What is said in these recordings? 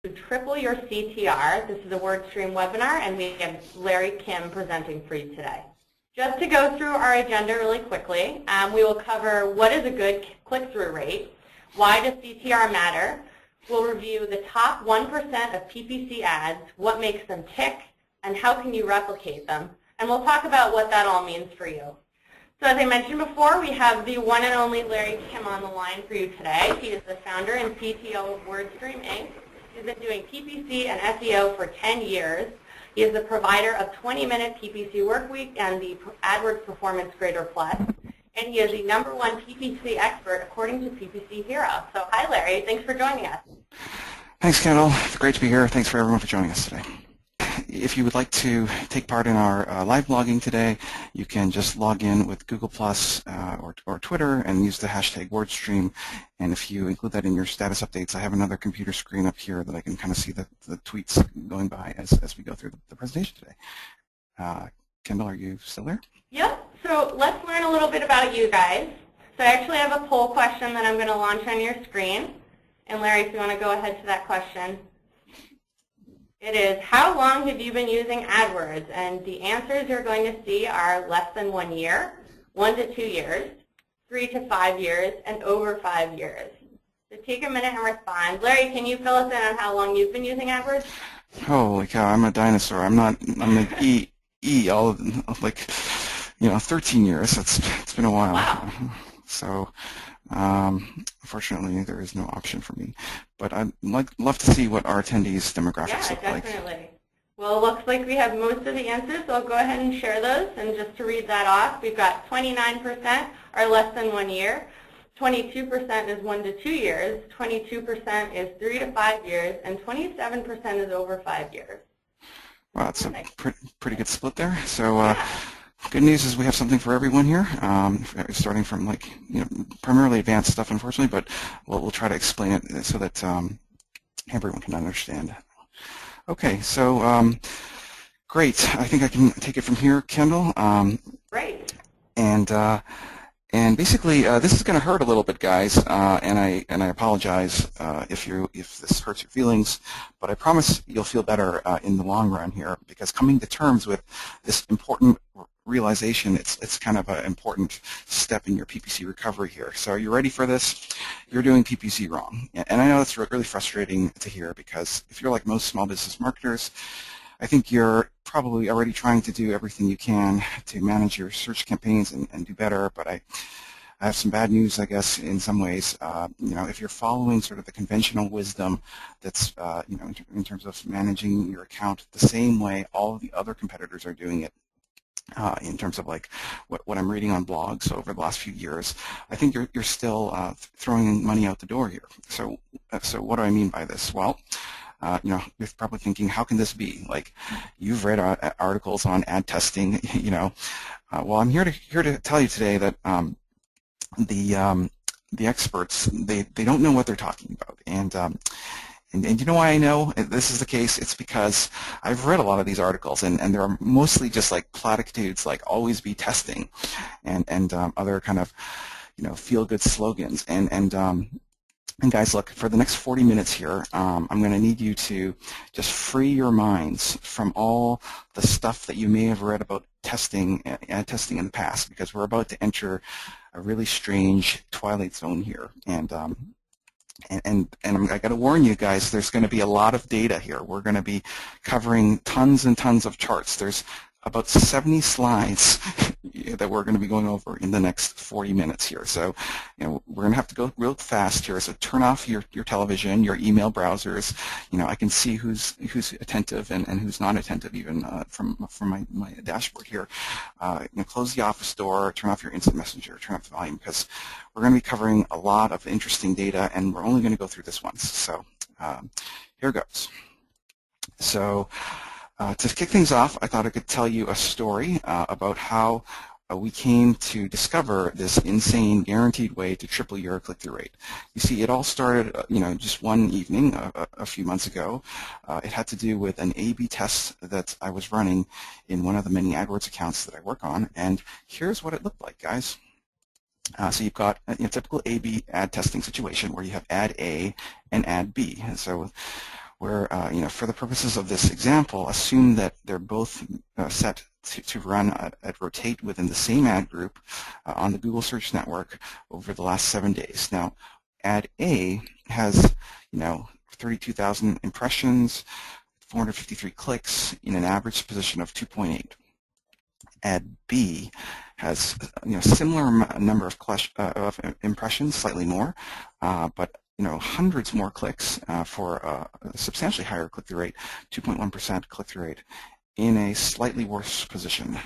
to triple your CTR. This is a WordStream webinar, and we have Larry Kim presenting for you today. Just to go through our agenda really quickly, we will cover what is a good click-through rate, why does CTR matter, we'll review the top 1% of PPC ads, what makes them tick, and how can you replicate them, and we'll talk about what that all means for you. So as I mentioned before, we have the one and only Larry Kim on the line for you today. He is the founder and CTO of WordStream, Inc. He's been doing PPC and SEO for 10 years. He is the provider of 20-minute PPC Workweek and the AdWords Performance Grader Plus. And he is the #1 PPC expert according to PPC Hero. So hi, Larry. Thanks for joining us. Thanks, Kendall. It's great to be here. Thanks for everyone for joining us today. If you would like to take part in our live blogging today, you can just log in with Google Plus or Twitter and use the hashtag WordStream. And if you include that in your status updates, I have another computer screen up here that I can kind of see the tweets going by as we go through the presentation today. Kendall, are you still there? Yep. So let's learn a little bit about you guys. So I actually have a poll question that I'm going to launch on your screen. And Larry, if you want to go ahead to that question. It is, how long have you been using AdWords? And the answers you're going to see are less than 1 year, 1 to 2 years, 3 to 5 years, and over 5 years. So take a minute and respond. Larry, can you fill us in on how long you've been using AdWords? Holy cow, I'm a dinosaur. I'm like all like 13 years. It's been a while. Wow. So unfortunately, there is no option for me. But I'd love to see what our attendees' demographics look like. Yeah, definitely. Well, it looks like we have most of the answers, so I'll go ahead and share those. And just to read that off, we've got 29% are less than 1 year, 22% is 1 to 2 years, 22% is 3 to 5 years, and 27% is over 5 years. Wow, that's a pretty good split there. So. Good news is we have something for everyone here, starting from primarily advanced stuff, unfortunately, but we'll try to explain it so that everyone can understand. Okay, so great. I think I can take it from here, Kendall. Great. And basically, this is going to hurt a little bit, guys, and I apologize if this hurts your feelings, but I promise you'll feel better in the long run here, because coming to terms with this important realization, it's kind of an important step in your PPC recovery here. So are you ready for this? You're doing PPC wrong. And I know that's really frustrating to hear, because if you're like most small business marketers, I think you're probably already trying to do everything you can to manage your search campaigns and do better, but I have some bad news, I guess, in some ways. If you're following sort of the conventional wisdom that's, in terms of managing your account the same way all of the other competitors are doing it, in terms of like what I'm reading on blogs over the last few years, I think you're still throwing money out the door here. So what do I mean by this? Well, you're probably thinking, how can this be? Like, you've read articles on ad testing, Well, I'm here to tell you today that the experts, they don't know what they're talking about, and you know why I know this is the case? It's because I've read a lot of these articles, and they're mostly just like platitudes, like always be testing, and other kind of feel-good slogans. And guys, look, for the next 40 minutes here, I'm going to need you to just free your minds from all the stuff that you may have read about testing in the past, because we're about to enter a really strange twilight zone here. And I got to warn you guys, there's going to be a lot of data here. We're going to be covering tons and tons of charts. There's about 70 slides that we're going to be going over in the next 40 minutes here. So, we're going to have to go real fast here. So turn off your television, your email browsers. I can see who's attentive and who's not attentive, even from my dashboard here. Close the Office door, turn off your instant messenger, turn up the volume, because we're going to be covering a lot of interesting data, and we're only going to go through this once. So here goes. So to kick things off, I thought I could tell you a story about how we came to discover this insane guaranteed way to triple your click-through rate. You see, it all started, just one evening a few months ago. It had to do with an A/B test that I was running in one of the many AdWords accounts that I work on, and here's what it looked like, guys. So you've got a typical A/B ad testing situation where you have ad A and ad B. And so where, for the purposes of this example, assume that they're both set to run at rotate within the same ad group on the Google Search Network over the last 7 days. Now, ad A has, 32,000 impressions, 453 clicks in an average position of 2.8. Ad B has similar number of impressions, slightly more, but hundreds more clicks for a substantially higher click-through rate, 2.1% click-through rate, in a slightly worse position,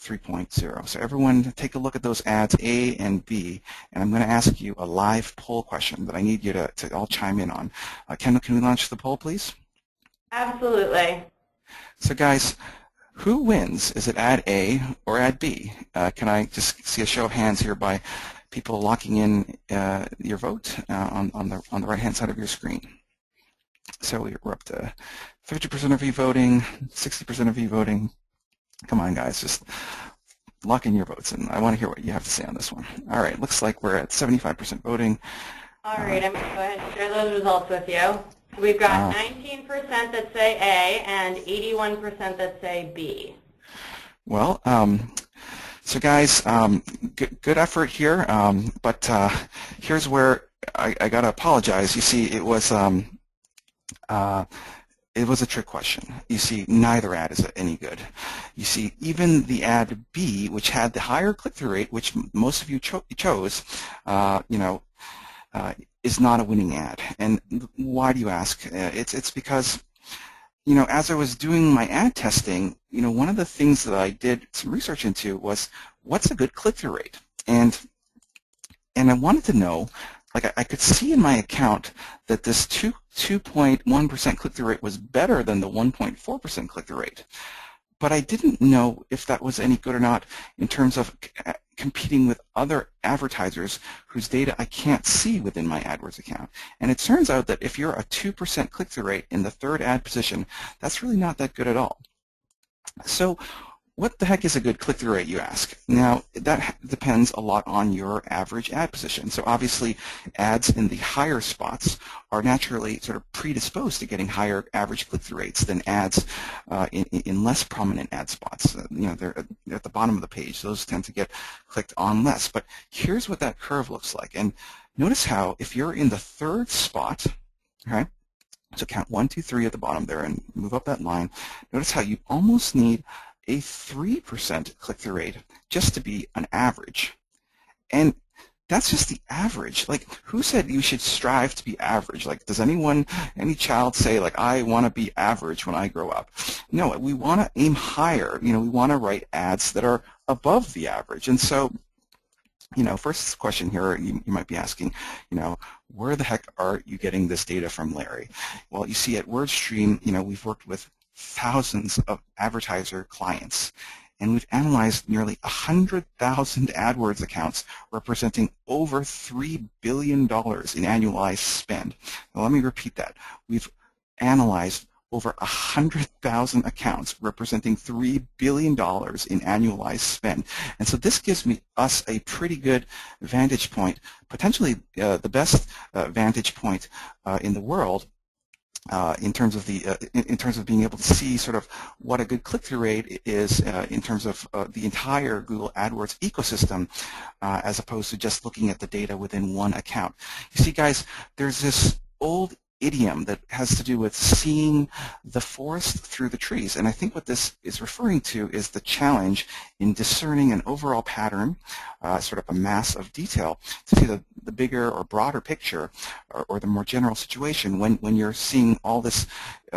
3.0. So everyone take a look at those ads A and B, and I'm going to ask you a live poll question that I need you to all chime in on. Kendall, can we launch the poll, please? Absolutely. So guys, who wins? Is it ad A or ad B? Can I just see a show of hands here by people locking in your vote on the right-hand side of your screen? So we're up to 50% of you voting, 60% of you voting. Come on, guys, just lock in your votes, and I want to hear what you have to say on this one. All right, looks like we're at 75% voting. All right, I'm going to go ahead and share those results with you. We've got 19% that say A and 81% that say B. Well, so guys, good effort here, but here's where I got to apologize. You see, it was a trick question. You see, neither ad is any good. You see, even the ad B, which had the higher click-through rate, which most of you chose, is not a winning ad. And why do you ask? It's because, as I was doing my ad testing, one of the things that I did some research into was what's a good click-through rate? And I wanted to know, like I could see in my account that this 2.1% click-through rate was better than the 1.4% click-through rate. But I didn't know if that was any good or not in terms of competing with other advertisers whose data I can't see within my AdWords account. And it turns out that if you're a 2% click-through rate in the third ad position, that's really not that good at all. So what the heck is a good click-through rate, you ask? Now, that depends a lot on your average ad position. So obviously, ads in the higher spots are naturally sort of predisposed to getting higher average click-through rates than ads in less prominent ad spots. They're at the bottom of the page. Those tend to get clicked on less. But here's what that curve looks like. And notice how if you're in the third spot, okay, so count 1, 2, 3 at the bottom there and move up that line. Notice how you almost need a 3% click-through rate just to be an average. And that's just the average. Like, who said you should strive to be average? Like, does any child say, like, I want to be average when I grow up? No, we want to aim higher. We want to write ads that are above the average. And so, first question here, you might be asking, where the heck are you getting this data from, Larry? Well, you see at WordStream, we've worked with thousands of advertiser clients, and we've analyzed nearly 100,000 AdWords accounts representing over $3 billion in annualized spend. Now, let me repeat that. We've analyzed over 100,000 accounts representing $3 billion in annualized spend. And so this gives us a pretty good vantage point, potentially the best vantage point in the world in terms of being able to see sort of what a good click-through rate is in terms of the entire Google AdWords ecosystem, as opposed to just looking at the data within one account. You see, guys, there's this old idiom that has to do with seeing the forest through the trees, and I think what this is referring to is the challenge in discerning an overall pattern, sort of a mass of detail, to see the bigger or broader picture or the more general situation when you're seeing all this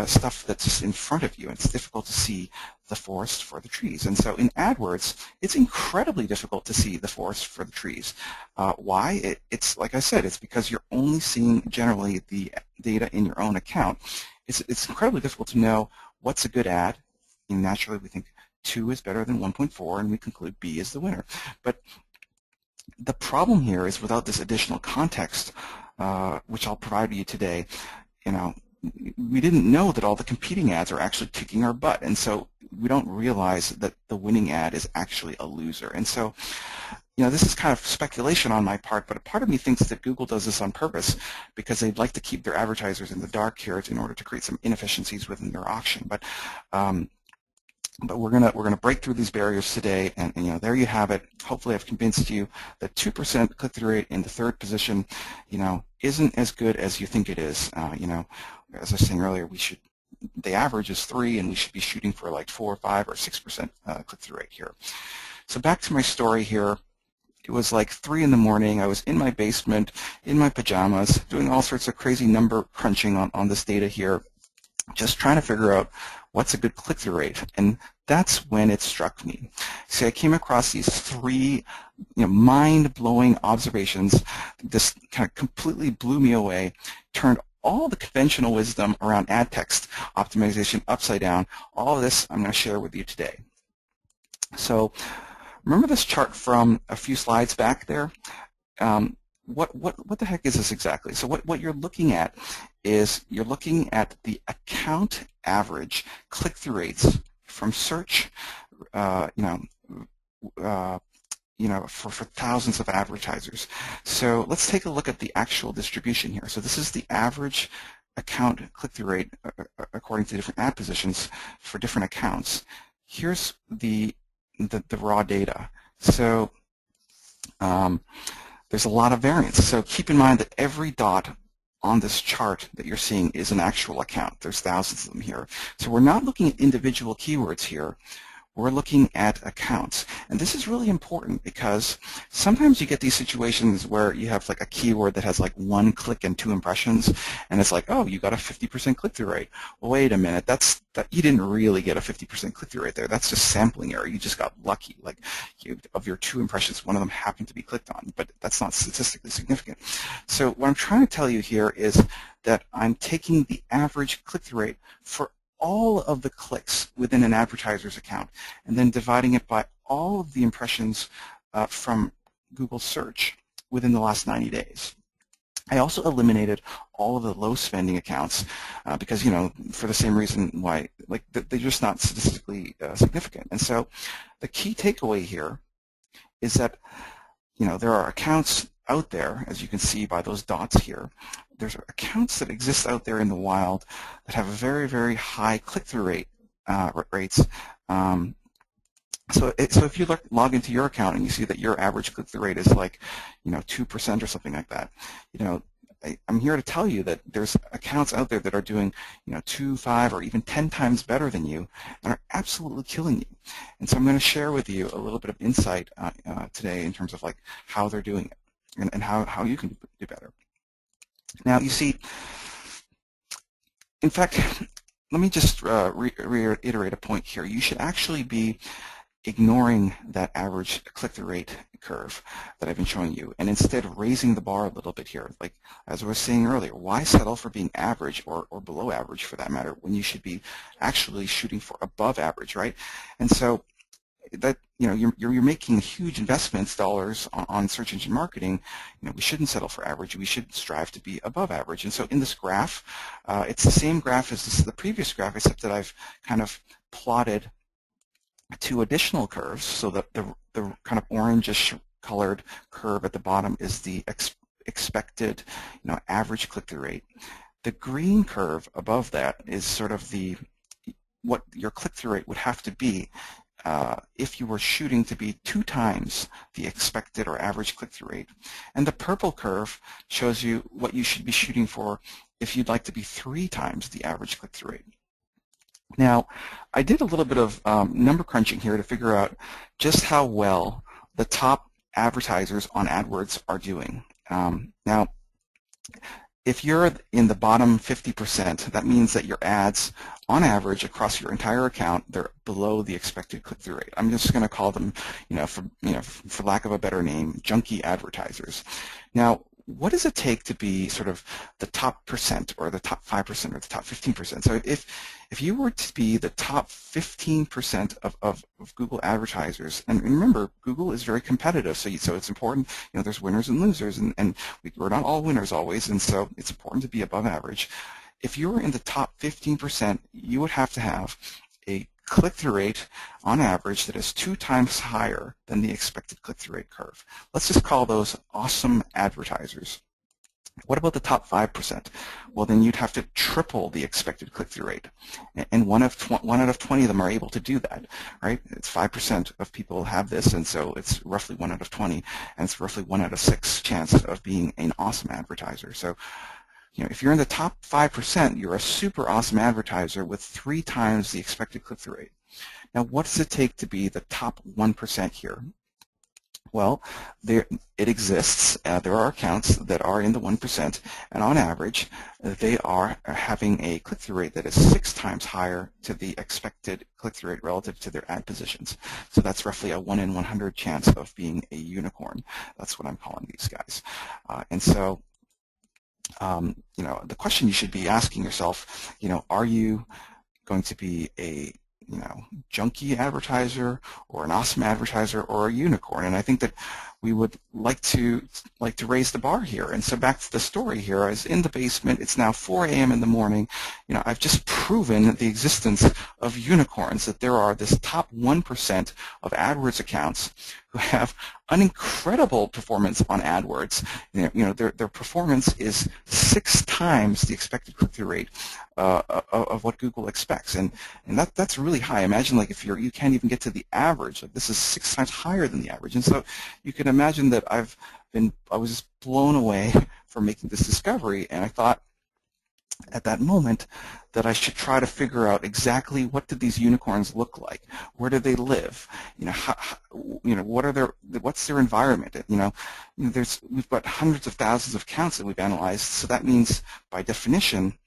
stuff that's just in front of you. It's difficult to see the forest for the trees. And so in AdWords, it's incredibly difficult to see the forest for the trees. Why? It's like I said, it's because you're only seeing generally the data in your own account. It's incredibly difficult to know what's a good ad. And naturally, we think 2 is better than 1.4, and we conclude B is the winner. But the problem here is without this additional context, which I'll provide you today, we didn't know that all the competing ads are actually kicking our butt, and so we don't realize that the winning ad is actually a loser. And so this is kind of speculation on my part, but a part of me thinks that Google does this on purpose because they'd like to keep their advertisers in the dark here in order to create some inefficiencies within their auction. But we're gonna break through these barriers today, and there you have it. Hopefully, I've convinced you that 2% click-through rate in the third position, isn't as good as you think it is. As I was saying earlier, the average is 3, and we should be shooting for like 4, 5, or 6% click-through rate here. So back to my story here. It was like 3 in the morning. I was in my basement, in my pajamas, doing all sorts of crazy number crunching on this data here, just trying to figure out what's a good click-through rate. And that's when it struck me. See, I came across these 3 mind-blowing observations. This kind of completely blew me away, turned all the conventional wisdom around ad text optimization upside down. All of this I'm going to share with you today. So remember this chart from a few slides back there? What the heck is this exactly? So what you're looking at is you're looking at the account average click-through rates from search, for thousands of advertisers. So let's take a look at the actual distribution here. So this is the average account click-through rate according to different ad positions for different accounts. Here's the raw data. So there's a lot of variance. So keep in mind that every dot on this chart that you're seeing is an actual account. There's thousands of them here. So we're not looking at individual keywords here. We're looking at accounts. And this is really important because sometimes you get these situations where you have like a keyword that has like 1 click and 2 impressions, and it's like, oh, you got a 50% click-through rate. Well, wait a minute, you didn't really get a 50% click-through rate there. That's just sampling error. You just got lucky. Like of your 2 impressions, 1 of them happened to be clicked on, but that's not statistically significant. So what I'm trying to tell you here is that I'm taking the average click-through rate for all of the clicks within an advertiser's account, and then dividing it by all of the impressions from Google search within the last 90 days. I also eliminated all of the low-spending accounts because, for the same reason why, they're just not statistically significant. And so the key takeaway here is that, there are accounts out there, as you can see by those dots here. There's accounts that exist out there in the wild that have a very, very high click-through rates. So if you log into your account and you see that your average click-through rate is like, 2% or something like that, I'm here to tell you that there's accounts out there that are doing, 2, 5, or even 10 times better than you and are absolutely killing you. And so I'm going to share with you a little bit of insight today in terms of like how they're doing it and how you can do better. Now, you see, in fact, let me just reiterate a point here. You should actually be ignoring that average click-through rate curve that I've been showing you, and instead raising the bar a little bit here. Like, as I was saying earlier, why settle for being average or below average for that matter when you should be actually shooting for above average, right? And so that you're making huge investments dollars on search engine marketing. We shouldn't settle for average. We should strive to be above average. And so in this graph, it's the same graph as the previous graph, except that I've kind of plotted 2 additional curves. So that the kind of orangish colored curve at the bottom is the expected average click-through rate. The green curve above that is sort of what your click-through rate would have to be if you were shooting to be 2 times the expected or average click-through rate. And the purple curve shows you what you should be shooting for if you'd like to be 3 times the average click-through rate. Now, I did a little bit of number crunching here to figure out just how well the top advertisers on AdWords are doing. Now, if you're in the bottom 50%, that means that your ads, on average, across your entire account, they're below the expected click-through rate. I'm just going to call them, for lack of a better name, junky advertisers. Now, what does it take to be sort of the top percent or the top 5% or the top 15%? So if you were to be the top 15% of Google advertisers, and remember, Google is very competitive, so it's important, there's winners and losers, and we're not all winners always, and so it's important to be above average. If you were in the top 15%, you would have to have a click-through rate on average that is 2 times higher than the expected click-through rate curve. Let's just call those awesome advertisers. What about the top 5%? Well, then you'd have to triple the expected click-through rate, and one out of 20 of them are able to do that, right? It's 5% of people have this, and so it's roughly 1 out of 20, and it's roughly 1 out of 6 chance of being an awesome advertiser. So, if you're in the top 5%, you're a super awesome advertiser with 3 times the expected click-through rate. Now, what does it take to be the top 1% here? Well, it exists. There are accounts that are in the 1%, and on average, they are having a click-through rate that is 6 times higher to the expected click-through rate relative to their ad positions. So that's roughly a 1 in 100 chance of being a unicorn. That's what I'm calling these guys. And so, the question you should be asking yourself, are you going to be a junky advertiser or an awesome advertiser or a unicorn? And I think that we would like to raise the bar here. And so back to the story here, I was in the basement. It's now 4 a.m. in the morning. I've just proven the existence of unicorns, that there are this top 1% of AdWords accounts who have an incredible performance on AdWords. Their performance is 6 times the expected click-through rate of what Google expects, and that's really high. Imagine if you can't even get to the average. This is 6 times higher than the average, and so you can imagine that I was just blown away from making this discovery, and I thought at that moment that I should try to figure out exactly what do these unicorns look like, where do they live, what's their environment. We've got hundreds of thousands of accounts that we've analyzed, so that means by definition,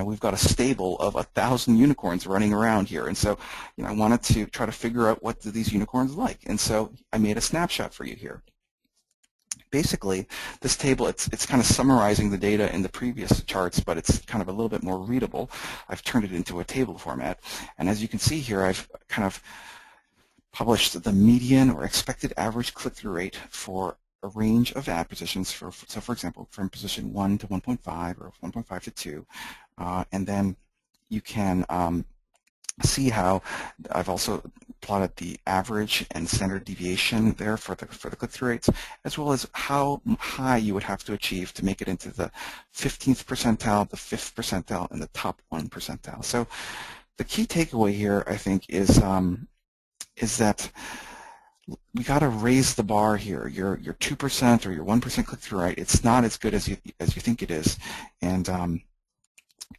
we've got a stable of 1,000 unicorns running around here, and so I wanted to try to figure out what do these unicorns like, and so I made a snapshot for you here. Basically, this table, it's kind of summarizing the data in the previous charts, but it's kind of a little bit more readable. I've turned it into a table format, and as you can see here, I've kind of published the median or expected average click-through rate for a range of ad positions. So for example, from position 1 to 1.5 or 1.5 to 2, and then you can see how I've also plotted the average and standard deviation there for the click-through rates, as well as how high you would have to achieve to make it into the 15th percentile, the 5th percentile, and the top 1 percentile. So the key takeaway here, I think, is that we got to raise the bar here. Your 2% or your 1% click-through rate, it's not as good as you think it is, and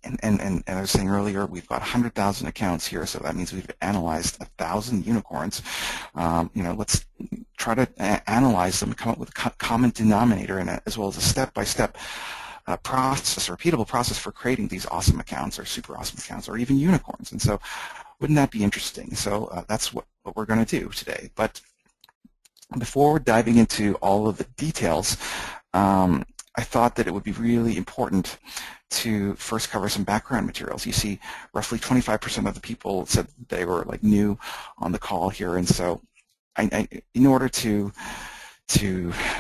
I was saying earlier, we've got 100,000 accounts here, so that means we've analyzed 1,000 unicorns. Let's try to analyze them, come up with a common denominator, and as well as a step-by-step process, a repeatable process for creating these awesome accounts or super awesome accounts or even unicorns. And so wouldn't that be interesting? So that's what we're going to do today. But before diving into all of the details, I thought that it would be really important to first cover some background materials. You see, roughly 25% of the people said they were new on the call here, and so in order to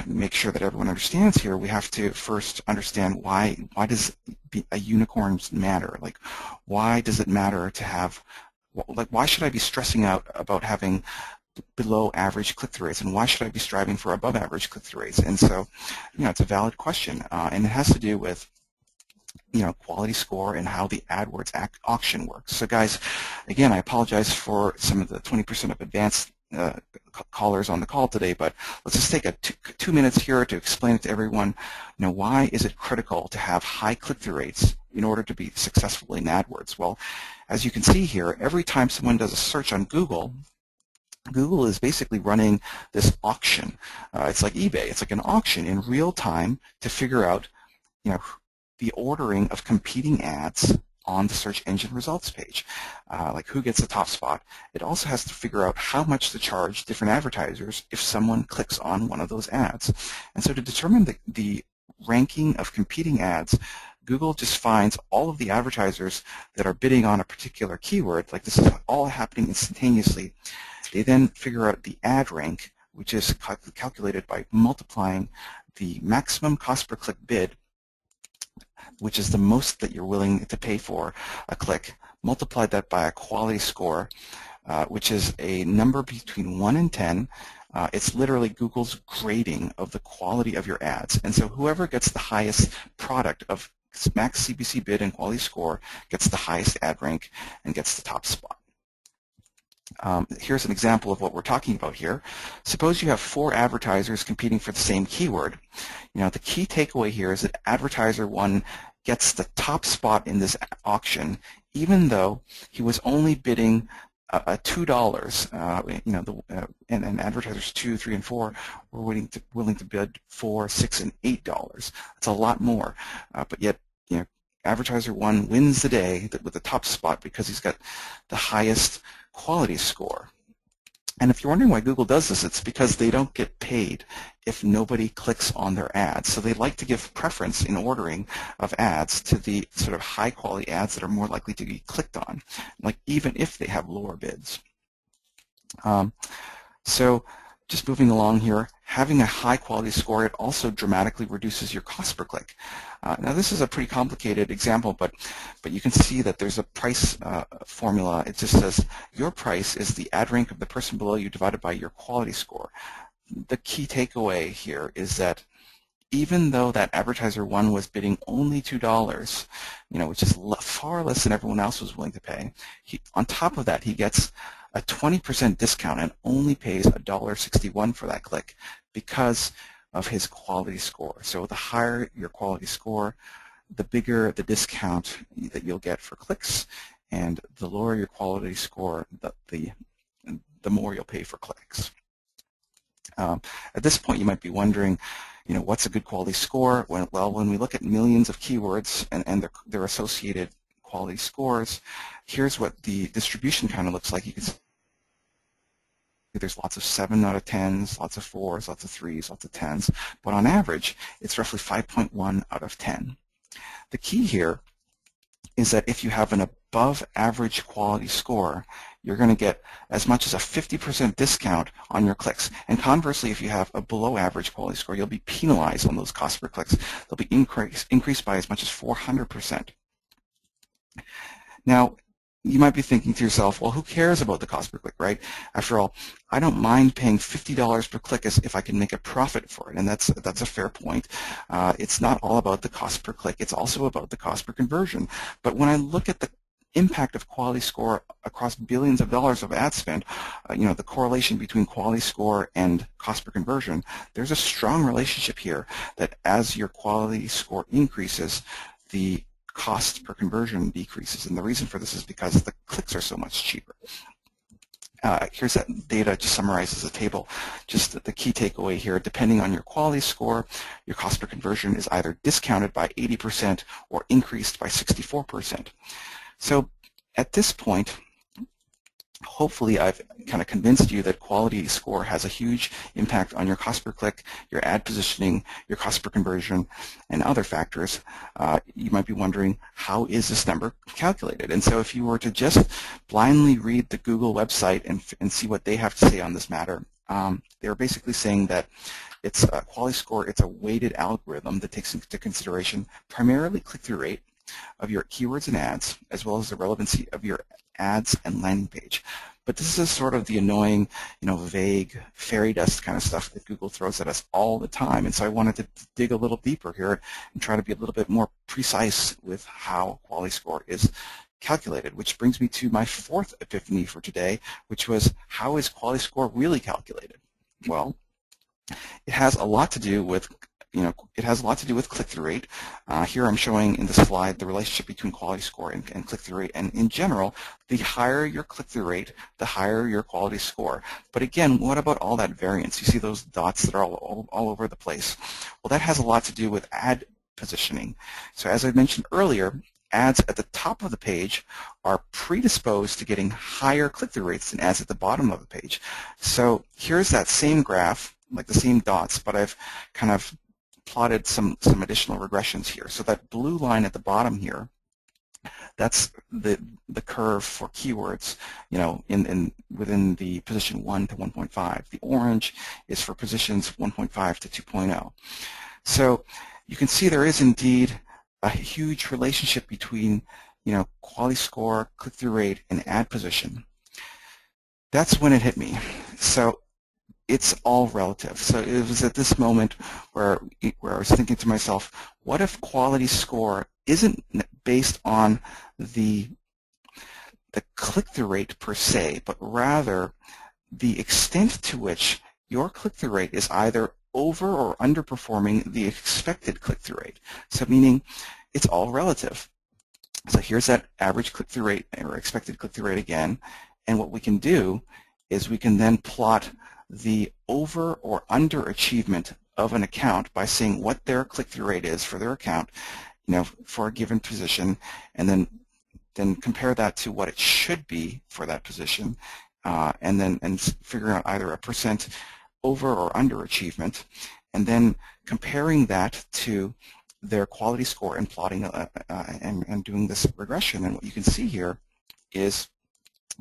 make sure that everyone understands here, we have to first understand why does a unicorn matter? Why does it matter to have? Why should I be stressing out about having below average click-through rates, and why should I be striving for above average click-through rates? And so, it's a valid question, and it has to do with quality score and how the AdWords auction works. So guys, again, I apologize for some of the 20% of advanced callers on the call today, but let's just take 2 minutes here to explain it to everyone. Why is it critical to have high click-through rates in order to be successful in AdWords? Well, as you can see here, every time someone does a search on Google, Google is basically running this auction. It's like eBay. It's like an auction in real time to figure out, the ordering of competing ads on the search engine results page, like who gets the top spot. It also has to figure out how much to charge different advertisers if someone clicks on one of those ads. And so to determine the ranking of competing ads, Google just finds all of the advertisers that are bidding on a particular keyword. This is all happening instantaneously. They then figure out the ad rank, which is calculated by multiplying the maximum cost per click bid, which is the most that you're willing to pay for a click, multiplied that by a quality score, which is a number between 1 and 10. It's literally Google's grading of the quality of your ads. And so whoever gets the highest product of max CPC bid and quality score gets the highest ad rank and gets the top spot. Here's an example of what we're talking about here. Suppose you have 4 advertisers competing for the same keyword. The key takeaway here is that advertiser 1 gets the top spot in this auction, even though he was only bidding $2. And advertisers 2, 3, and 4 were willing to bid $4, $6, and $8. That's a lot more, but yet advertiser 1 wins the day with the top spot because he's got the highest quality score. And if you're wondering why Google does this, it's because they don't get paid if nobody clicks on their ads. So they like to give preference in ordering of ads to the sort of high quality ads that are more likely to be clicked on, like even if they have lower bids. So just moving along here, having a high quality score, it also dramatically reduces your cost per click. Now this is a pretty complicated example, but you can see that there's a price formula. It just says your price is the ad rank of the person below you divided by your quality score. The key takeaway here is that even though that advertiser 1 was bidding only $2, which is far less than everyone else was willing to pay, on top of that he gets a 20% discount and only pays $1.61 for that click because of his quality score. So the higher your quality score, the bigger the discount that you'll get for clicks, and the lower your quality score, the more you'll pay for clicks. At this point you might be wondering, what's a good quality score? Well, when we look at millions of keywords and their associated quality scores, here's what the distribution kind of looks like. You can see there's lots of 7 out of 10s, lots of 4s, lots of 3s, lots of 10s, but on average it's roughly 5.1 out of 10. The key here is that if you have an above average quality score, you're going to get as much as a 50% discount on your clicks. And conversely, if you have a below average quality score, you'll be penalized on those cost per clicks. They'll be increased by as much as 400%. Now, you might be thinking to yourself, well, who cares about the cost per click, right? After all, I don't mind paying $50 per click if I can make a profit for it, and that's a fair point. It's not all about the cost per click. It's also about the cost per conversion. But when I look at the impact of quality score across billions of dollars of ad spend, the correlation between quality score and cost per conversion, there's a strong relationship here that as your quality score increases, the cost per conversion decreases, and the reason for this is because the clicks are so much cheaper. Here's that data, just summarizes the table. Just the key takeaway here, depending on your quality score, your cost per conversion is either discounted by 80% or increased by 64%. So at this point, hopefully I've kind of convinced you that quality score has a huge impact on your cost per click, your ad positioning, your cost per conversion, and other factors. You might be wondering, how is this number calculated? And so if you were to just blindly read the Google website and see what they have to say on this matter, they're basically saying that it's a quality score, it's a weighted algorithm that takes into consideration primarily click-through rate of your keywords and ads, as well as the relevancy of your ads and landing page. But this is sort of the annoying, vague fairy dust kind of stuff that Google throws at us all the time. And so I wanted to dig a little deeper here and try to be a little bit more precise with how quality score is calculated, which brings me to my fourth epiphany for today, which was, how is quality score really calculated? Well, it has a lot to do with click-through rate. Here I'm showing in the slide the relationship between quality score and click-through rate. And in general, the higher your click-through rate, the higher your quality score. But again, what about all that variance? You see those dots that are all over the place. Well, that has a lot to do with ad positioning. So as I mentioned earlier, ads at the top of the page are predisposed to getting higher click-through rates than ads at the bottom of the page. So here's that same graph, like the same dots, but I've kind of plotted some additional regressions here. So that blue line at the bottom here, that's the curve for keywords, within the position 1 to 1.5. The orange is for positions 1.5 to 2.0. So you can see there is indeed a huge relationship between quality score, click-through rate, and ad position, that's when it hit me. So it's all relative. So it was at this moment where I was thinking to myself, what if quality score isn't based on the click-through rate per se, but rather the extent to which your click-through rate is either over or underperforming the expected click-through rate. So meaning it's all relative. So here's that average click-through rate or expected click-through rate again, and what we can do is we can then plot the over or underachievement of an account by seeing what their click-through rate is for their account, for a given position, and then compare that to what it should be for that position, and figuring out either a percent over or underachievement, and then comparing that to their quality score and plotting and doing this regression. And what you can see here is,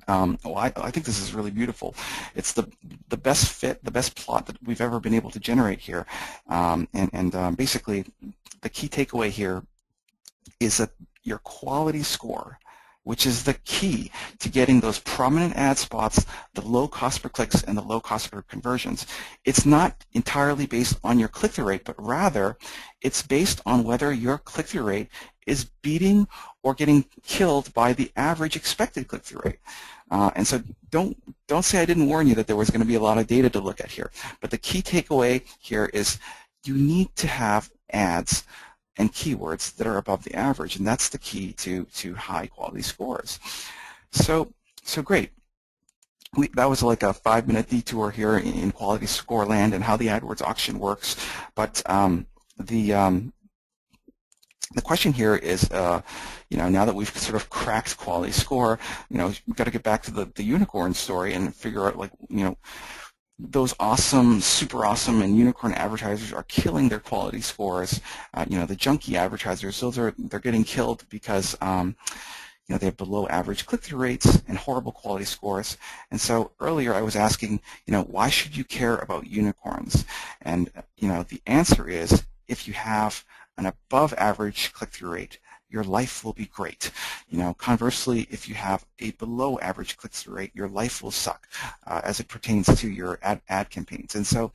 I think this is really beautiful. It's the best fit, the best plot that we've ever been able to generate here. Basically, the key takeaway here is that your quality score, which is the key to getting those prominent ad spots, the low cost per clicks, and the low cost per conversions, it's not entirely based on your click-through rate, but rather it's based on whether your click-through rate is beating or getting killed by the average expected click-through rate. And so don't say I didn't warn you that there was going to be a lot of data to look at here. But the key takeaway here is you need to have ads and keywords that are above the average, and that's the key to high quality scores. So great. That was like a 5-minute detour here in quality score land and how the AdWords auction works. But the question here is, now that we've sort of cracked quality score, we've got to get back to the unicorn story and figure out, those awesome, super awesome, and unicorn advertisers are killing their quality scores. The junky advertisers, they're getting killed because they have below average click-through rates and horrible quality scores. And so earlier I was asking, why should you care about unicorns? And the answer is, if you have an above average click-through rate, your life will be great. Conversely, if you have a below average click-through rate, your life will suck as it pertains to your ad campaigns. And so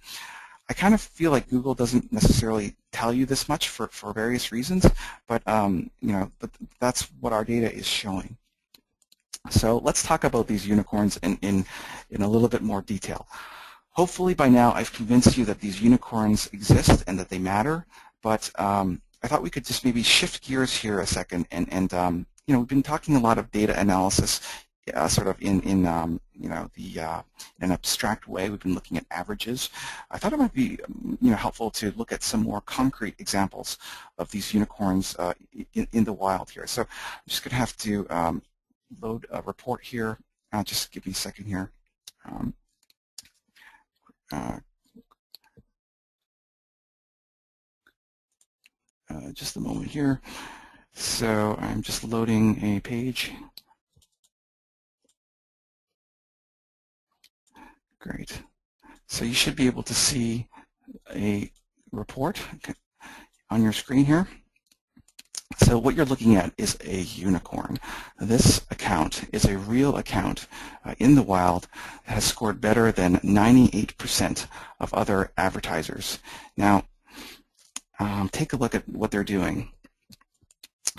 I kind of feel like Google doesn't necessarily tell you this much for various reasons, but but that's what our data is showing. So let's talk about these unicorns in a little bit more detail. Hopefully by now I've convinced you that these unicorns exist and that they matter, but I thought we could just maybe shift gears here a second, and we've been talking a lot of data analysis, sort of in an abstract way. We've been looking at averages. I thought it might be helpful to look at some more concrete examples of these unicorns in the wild here. So I'm just going to have to load a report here. Just give me a second here. Just a moment here. So I'm just loading a page. Great. So you should be able to see a report on your screen here. So what you're looking at is a unicorn. This account is a real account in the wild that has scored better than 98% of other advertisers. Now, take a look at what they're doing.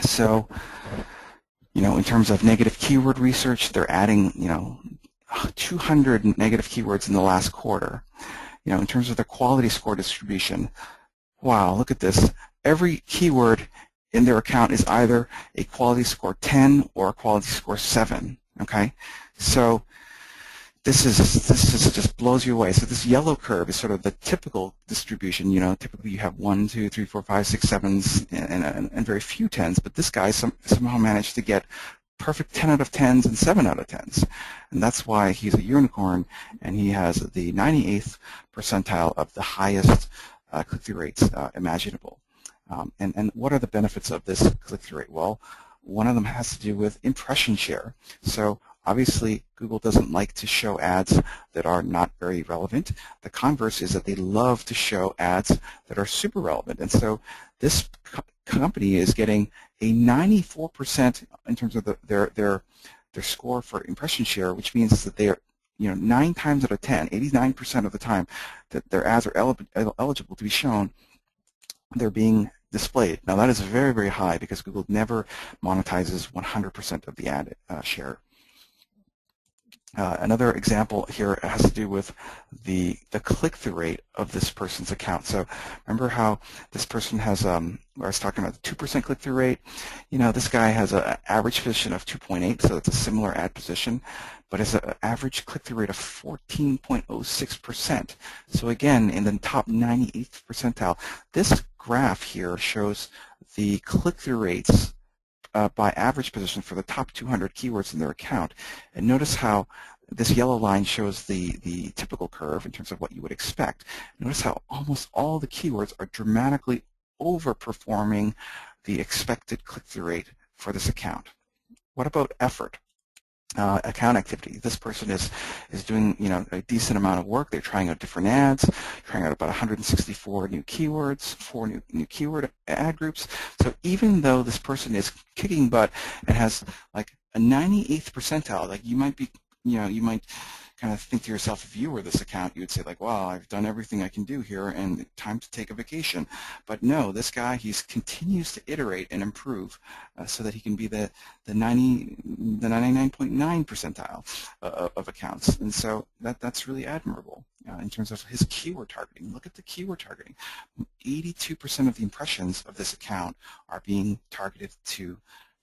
So, in terms of negative keyword research, they're adding, 200 negative keywords in the last quarter. In terms of their quality score distribution, wow, look at this. Every keyword in their account is either a quality score 10 or a quality score 7. Okay, so this just blows you away. So this yellow curve is sort of the typical distribution. Typically you have 1, 2, 3, 4, 5, 6, 7s, and very few 10s. But this guy somehow managed to get perfect 10 out of 10s and 7 out of 10s, and that's why he's a unicorn, and he has the 98th percentile of the highest click-through rates imaginable. And what are the benefits of this click-through rate? Well, one of them has to do with impression share. So obviously, Google doesn't like to show ads that are not very relevant. The converse is that they love to show ads that are super relevant. And so this company is getting a 94% in terms of their score for impression share, which means that they are, 9 times out of 10, 89% of the time that their ads are eligible to be shown, they're being displayed. Now that is very, very high because Google never monetizes 100% of the ad share. Another example here has to do with the click-through rate of this person's account. So remember how this person has, where I was talking about the 2% click-through rate? This guy has an average position of 2.8, so it's a similar ad position, but has an average click-through rate of 14.06%. So again, in the top 98th percentile, this graph here shows the click-through rates by average position for the top 200 keywords in their account. And notice how this yellow line shows the typical curve in terms of what you would expect. Notice how almost all the keywords are dramatically overperforming the expected click-through rate for this account. What about effort? Account activity. This person is doing a decent amount of work. They're trying out different ads, trying out about 164 new keywords, 4 new keyword ad groups. So even though this person is kicking butt and has like a 98th percentile, like you might be, you might kind of think to yourself, if you were this account, you would say like, wow, I've done everything I can do here and time to take a vacation. But no, this guy, he continues to iterate and improve so that he can be the 99.9 percentile of accounts. And so that's really admirable in terms of his keyword targeting. Look at the keyword targeting. 82% of the impressions of this account are being targeted to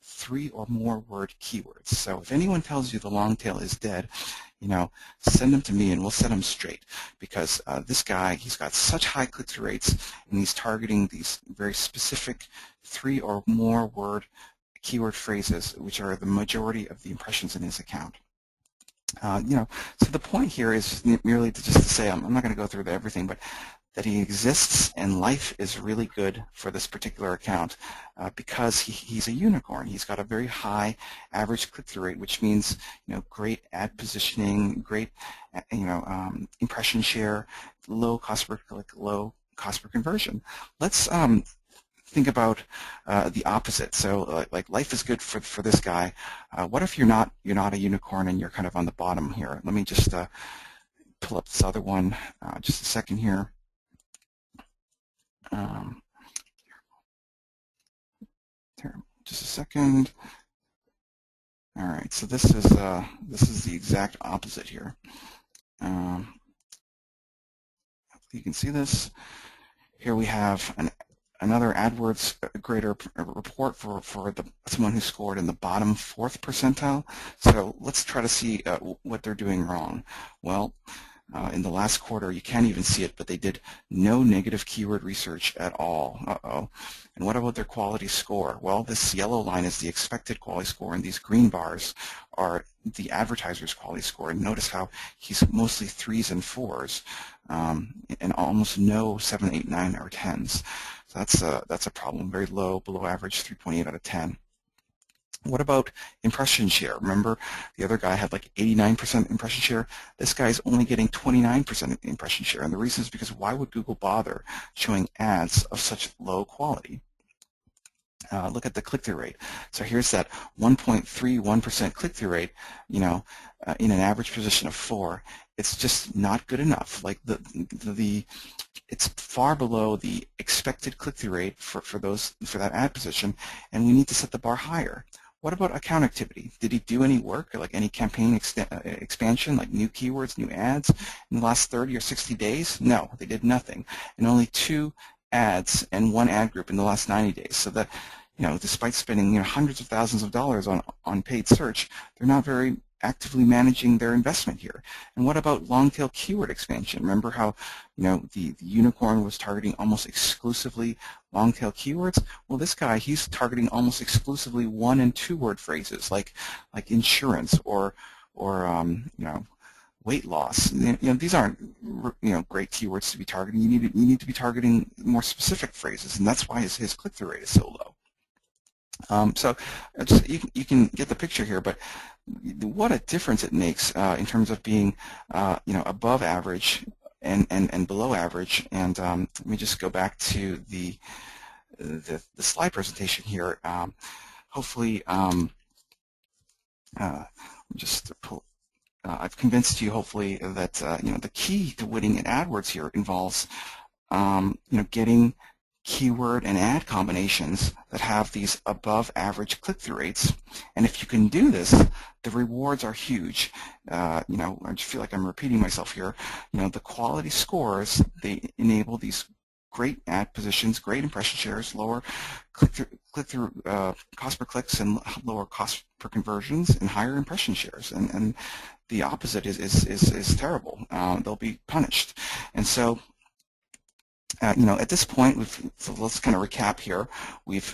3 or more word keywords. So if anyone tells you the long tail is dead, send them to me and we'll set them straight, because this guy, he's got such high click-through rates and he's targeting these very specific 3 or more word keyword phrases, which are the majority of the impressions in his account. So the point here is merely just to say, I'm not going to go through everything, but that he exists and life is really good for this particular account because he's a unicorn. He's got a very high average click-through rate, which means great ad positioning, great impression share, low cost per click, low cost per conversion. Let's think about the opposite. So like life is good for this guy. What if you're not a unicorn and you're kind of on the bottom here? Let me just pull up this other one just a second here. Just a second. All right, so this is the exact opposite here. You can see this. Here we have another AdWords grader report for someone who scored in the bottom 4th percentile. So let's try to see what they're doing wrong. Well, in the last quarter, you can't even see it, but they did no negative keyword research at all. Uh-oh. And what about their quality score? Well, this yellow line is the expected quality score, and these green bars are the advertiser's quality score. And notice how he's mostly 3s and 4s, and almost no 7, 8, 9, or 10s. So that's a problem. Very low, below average, 3.8 out of 10. What about impression share? Remember, the other guy had like 89% impression share. This guy's only getting 29% impression share. And the reason is because why would Google bother showing ads of such low quality? Look at the click-through rate. So here's that 1.31% click-through rate, in an average position of 4. It's just not good enough. Like it's far below the expected click-through rate for that ad position, and we need to set the bar higher. What about account activity? Did he do any work, or like any campaign expansion, like new keywords, new ads in the last 30 or 60 days? No, they did nothing. And only 2 ads and 1 ad group in the last 90 days. So that, despite spending hundreds of thousands of dollars on paid search, they're not very actively managing their investment here. And what about long-tail keyword expansion? Remember how the unicorn was targeting almost exclusively long-tail keywords? Well, this guy, he's targeting almost exclusively 1- and 2-word phrases like insurance or weight loss. These aren't great keywords to be targeting. You need to be targeting more specific phrases, and that's why his click-through rate is so low. So you can get the picture here, but what a difference it makes in terms of being above average and below average. And let me just go back to the the slide presentation here, hopefully just to pull. I've convinced you, hopefully, that the key to winning in AdWords here involves getting keyword and ad combinations that have these above average click-through rates. And if you can do this, the rewards are huge. I just feel like I'm repeating myself here. The quality scores, they enable these great ad positions, great impression shares, lower click-through cost per clicks, and lower cost per conversions, and higher impression shares. And the opposite is terrible. They'll be punished. And so at this point, so let's kind of recap here.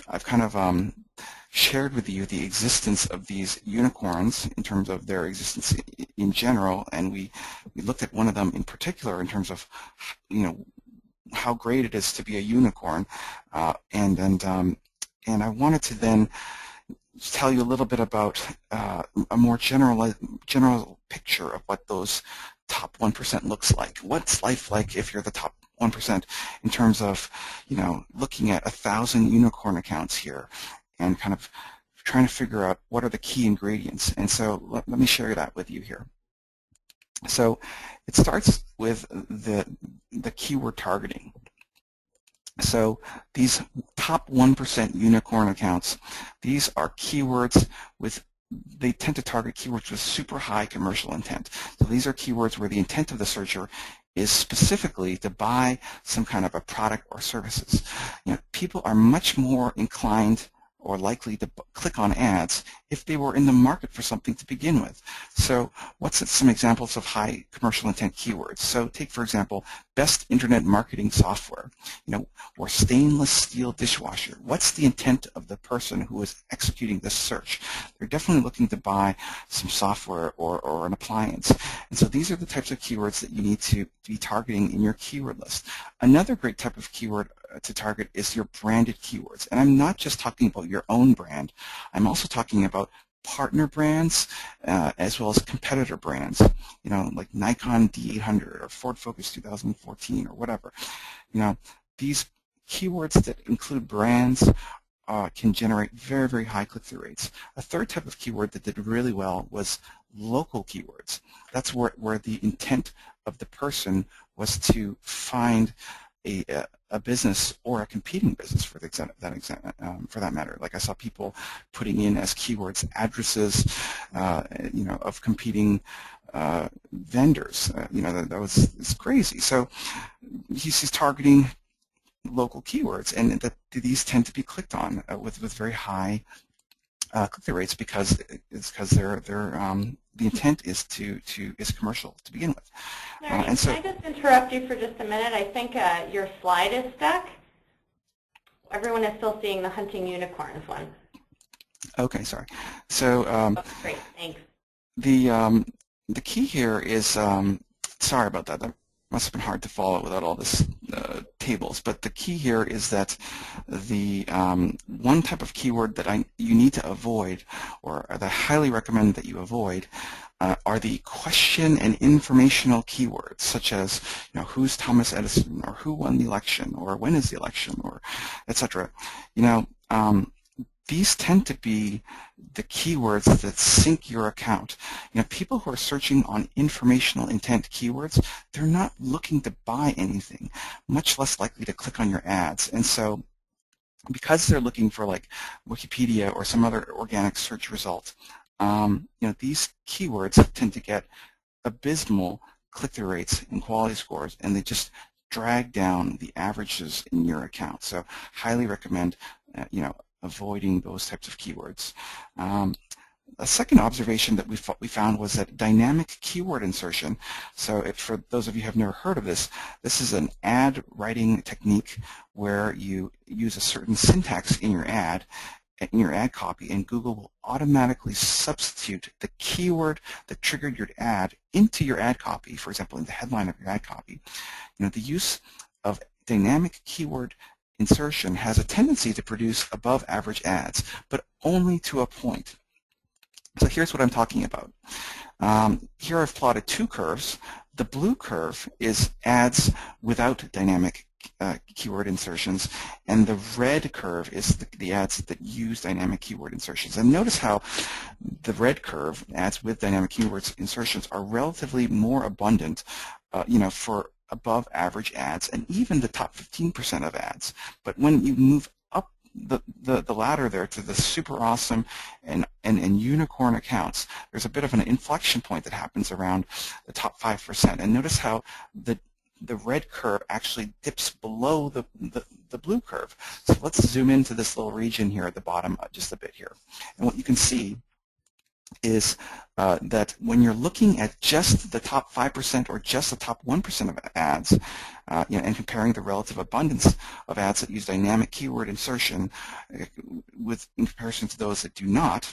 I've kind of shared with you the existence of these unicorns in terms of their existence in general, and we looked at one of them in particular in terms of how great it is to be a unicorn, and I wanted to then tell you a little bit about a more general picture of what those top 1% looks like. What's life like if you're the top 1% in terms of looking at 1,000 unicorn accounts here and kind of trying to figure out what are the key ingredients. And so let me share that with you here. So it starts with the keyword targeting. So these top 1% unicorn accounts, these are keywords they tend to target keywords with super high commercial intent. So these are keywords where the intent of the searcher is specifically to buy some kind of a product or services. People are much more inclined or likely to click on ads if they were in the market for something to begin with. So what's some examples of high commercial intent keywords? So take, for example, best internet marketing software, or stainless steel dishwasher. What's the intent of the person who is executing this search? They're definitely looking to buy some software or an appliance. And so these are the types of keywords that you need to be targeting in your keyword list. Another great type of keyword to target is your branded keywords. And I'm not just talking about your own brand. I'm also talking about partner brands as well as competitor brands, like Nikon D800 or Ford Focus 2014 or whatever. These keywords that include brands can generate very, very high click-through rates. A third type of keyword that did really well was local keywords. That's where the intent of the person was to find a business or a competing business for that matter. Like I saw people putting in as keywords addresses, of competing vendors. It's crazy. So he's targeting local keywords, and these tend to be clicked on with very high click-through rates because the intent is commercial to begin with. Larry, can I just interrupt you for just a minute? I think your slide is stuck. Everyone is still seeing the hunting unicorns one. Okay, sorry. So great, thanks. The key here is sorry about that. That must have been hard to follow without all this tables. But the key here is that the one type of keyword that you need to avoid, or that I highly recommend that you avoid, are the question and informational keywords, such as who's Thomas Edison, or who won the election, or when is the election, or etc. These tend to be the keywords that sync your account. People who are searching on informational intent keywords, they're not looking to buy anything, much less likely to click on your ads. And so because they're looking for like Wikipedia or some other organic search result, these keywords tend to get abysmal click-through rates and quality scores, and they just drag down the averages in your account. So highly recommend avoiding those types of keywords. A second observation that we found was that dynamic keyword insertion. So for those of you who have never heard of this, this is an ad writing technique where you use a certain syntax in your ad copy, and Google will automatically substitute the keyword that triggered your ad into your ad copy, for example, in the headline of your ad copy. The use of dynamic keyword insertion has a tendency to produce above average ads, but only to a point. So here's what I'm talking about. Here I've plotted two curves. The blue curve is ads without dynamic keyword insertions, and the red curve is the ads that use dynamic keyword insertions. And notice how the red curve, ads with dynamic keywords insertions, are relatively more abundant, for above average ads and even the top 15% of ads. But when you move up the ladder there to the super awesome and unicorn accounts, there's a bit of an inflection point that happens around the top 5%. And notice how the red curve actually dips below the blue curve. So let's zoom into this little region here at the bottom just a bit here. And what you can see is that when you're looking at just the top 5% or just the top 1% of ads, and comparing the relative abundance of ads that use dynamic keyword insertion in comparison to those that do not,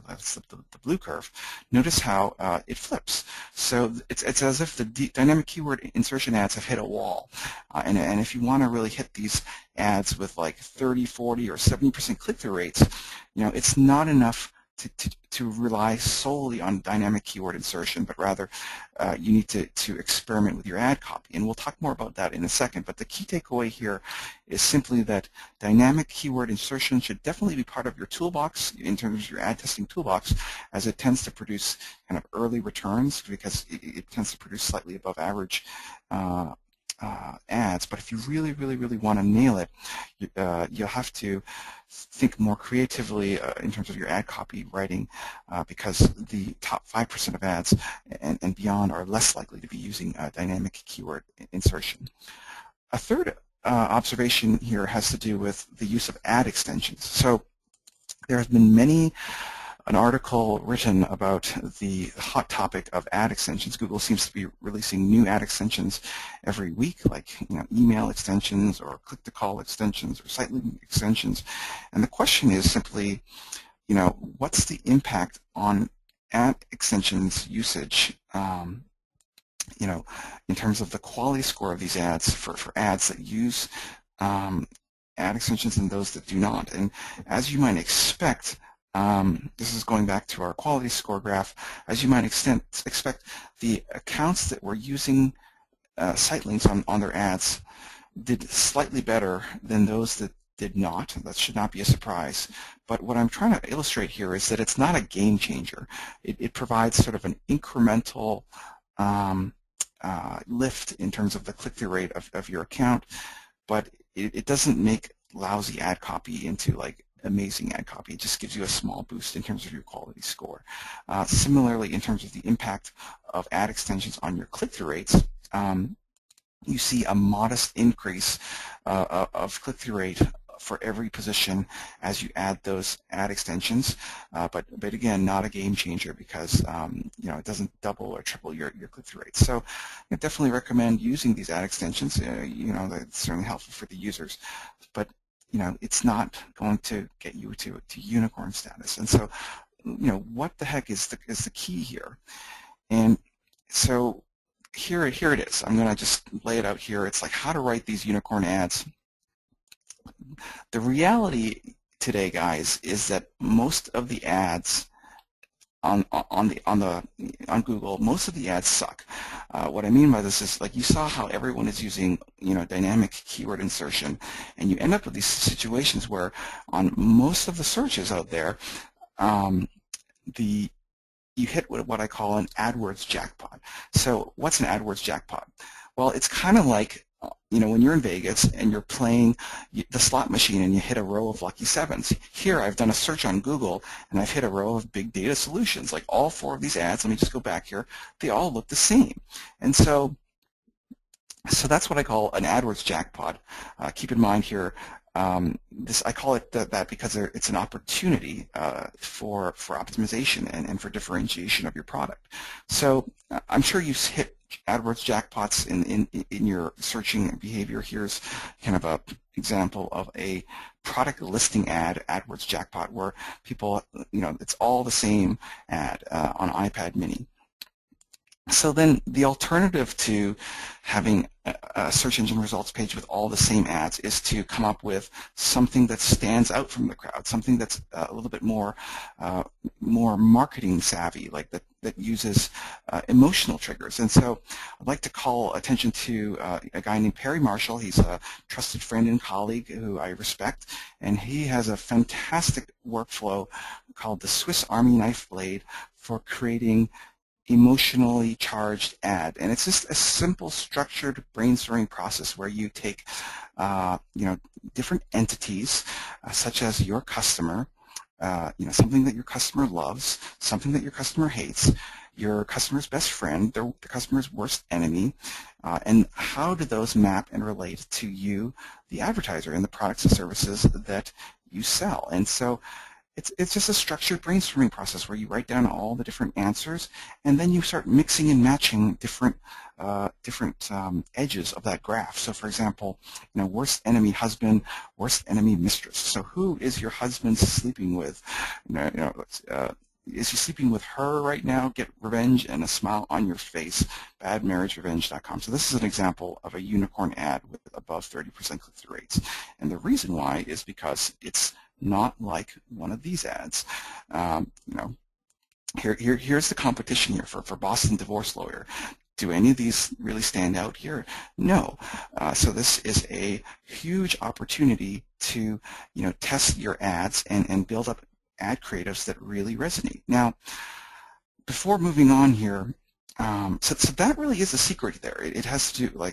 that's the blue curve, notice how it flips. So it's as if the dynamic keyword insertion ads have hit a wall. And if you want to really hit these ads with like 30, 40, or 70% click-through rates, it's not enough to rely solely on dynamic keyword insertion, but rather you need to experiment with your ad copy. And we'll talk more about that in a second. But the key takeaway here is simply that dynamic keyword insertion should definitely be part of your toolbox in terms of your ad testing toolbox, as it tends to produce kind of early returns because it tends to produce slightly above average ads. But if you really, really, really want to nail it, you'll have to think more creatively in terms of your ad copy writing, because the top 5% of ads and beyond are less likely to be using dynamic keyword insertion. A third observation here has to do with the use of ad extensions. So there has been an article written about the hot topic of ad extensions. Google seems to be releasing new ad extensions every week, like email extensions or click-to-call extensions or site linking extensions. And the question is simply, what's the impact on ad extensions usage, in terms of the quality score of these ads for ads that use ad extensions and those that do not. And as you might expect, this is going back to our quality score graph. As you might expect, the accounts that were using site links on their ads did slightly better than those that did not. That should not be a surprise. But what I'm trying to illustrate here is that it's not a game changer. It provides sort of an incremental lift in terms of the click-through rate of your account, but it doesn't make lousy ad copy into like amazing ad copy. It just gives you a small boost in terms of your quality score. Similarly, in terms of the impact of ad extensions on your click-through rates, you see a modest increase of click-through rate for every position as you add those ad extensions, but again, not a game changer because it doesn't double or triple your click-through rates. So I definitely recommend using these ad extensions. That's certainly helpful for the users, but it's not going to get you to unicorn status. And so, what the heck is the key here? And so here it is. I'm going to just lay it out here. It's like how to write these unicorn ads. The reality today, guys, is that most of the ads on Google, most of the ads suck. What I mean by this is, like, you saw how everyone is using dynamic keyword insertion, and you end up with these situations where on most of the searches out there, you hit what I call an AdWords jackpot. So what's an AdWords jackpot? Well, it's kind of like when you're in Vegas and you're playing the slot machine and you hit a row of lucky sevens. Here I've done a search on Google and I've hit a row of big data solutions. Like all four of these ads, let me just go back here, they all look the same. And so that's what I call an AdWords jackpot. Keep in mind here, I call it that because it's an opportunity for optimization and for differentiation of your product. So I'm sure you've hit AdWords jackpots in your searching behavior. Here's kind of a example of a product listing ad AdWords jackpot where people, it's all the same ad on iPad mini. So then the alternative to having a search engine results page with all the same ads is to come up with something that stands out from the crowd, something that's a little bit more marketing savvy, like that uses emotional triggers. And so I'd like to call attention to a guy named Perry Marshall. He's a trusted friend and colleague who I respect, and he has a fantastic workflow called the Swiss Army knife blade for creating emotionally charged ad. And it's just a simple structured brainstorming process where you take different entities such as your customer, something that your customer loves, something that your customer hates, your customer's best friend, the customer's worst enemy, and how do those map and relate to you, the advertiser, and the products and services that you sell. And so it's just a structured brainstorming process where you write down all the different answers, and then you start mixing and matching different edges of that graph. So, for example, worst enemy husband, worst enemy mistress. So, who is your husband sleeping with? Is he sleeping with her right now? Get revenge and a smile on your face. Badmarriagerevenge.com. So this is an example of a unicorn ad with above 30% click-through rates. And the reason why is because it's not like one of these ads. Here's the competition here for Boston Divorce Lawyer. Do any of these really stand out here? No. So this is a huge opportunity to test your ads and build up ad creatives that really resonate. Now, before moving on here, so that really is the secret there. It has to do,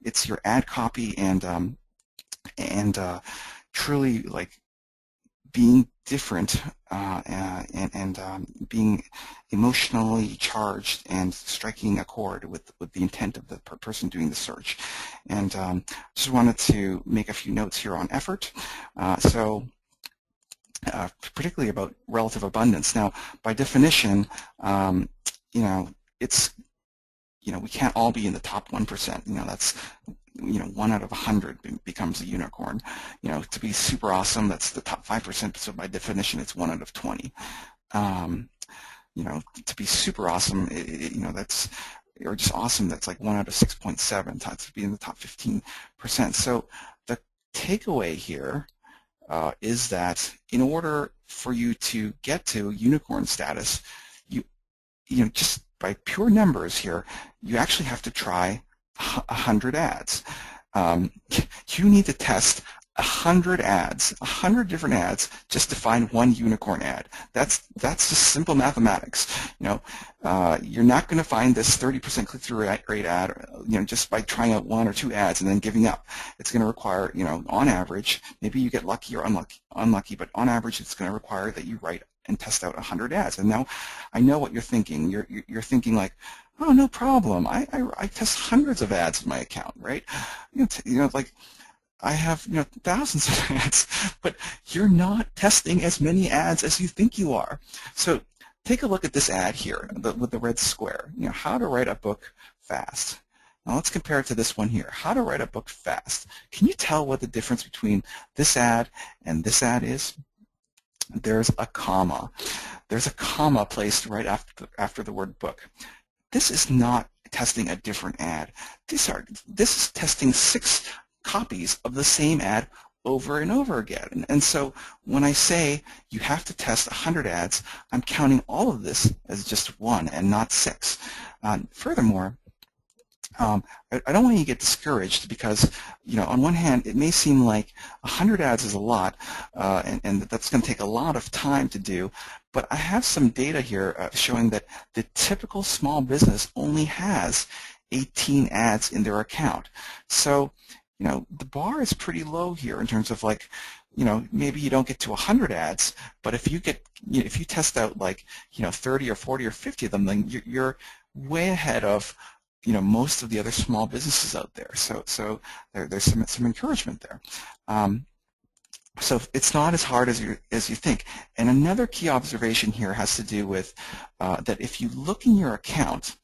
it's your ad copy and truly being different and being emotionally charged and striking a chord with the intent of the person doing the search. And just wanted to make a few notes here on effort. Particularly about relative abundance. Now, by definition, it's we can't all be in the top 1%. That's 1 out of 100 becomes a unicorn. To be super awesome, that's the top 5%. So by definition, it's 1 out of 20. To be super awesome, that's or just awesome. That's like 1 out of 6.7. To be in the top 15%. So the takeaway here is that in order for you to get to unicorn status, you just by pure numbers here, you actually have to try 100 ads. You need to test 100 ads, 100 different ads, just to find one unicorn ad. That's just simple mathematics. You're not going to find this 30% click-through rate ad, just by trying out 1 or 2 ads and then giving up. It's going to require, on average, maybe you get lucky or unlucky, but on average, it's going to require that you write and test out 100 ads. And now, I know what you're thinking. You're thinking like, oh, no problem. I test hundreds of ads in my account, right? I have thousands of ads, but you're not testing as many ads as you think you are. So take a look at this ad here with the red square. How to write a book fast. Now let's compare it to this one here. How to write a book fast. Can you tell what the difference between this ad and this ad is? There's a comma. There's a comma placed right after the word book. This is not testing a different ad. This is testing 6 copies of the same ad over and over again. And so when I say you have to test 100 ads, I'm counting all of this as just 1 and not 6. Furthermore, I don't want you to get discouraged because, on one hand, it may seem like 100 ads is a lot, and that's going to take a lot of time to do, but I have some data here showing that the typical small business only has 18 ads in their account. So, the bar is pretty low here in terms of maybe you don't get to 100 ads, but if you test out 30 or 40 or 50 of them, then you're way ahead of most of the other small businesses out there. So there's some encouragement there. So it's not as hard as you think. And another key observation here has to do with that if you look in your account,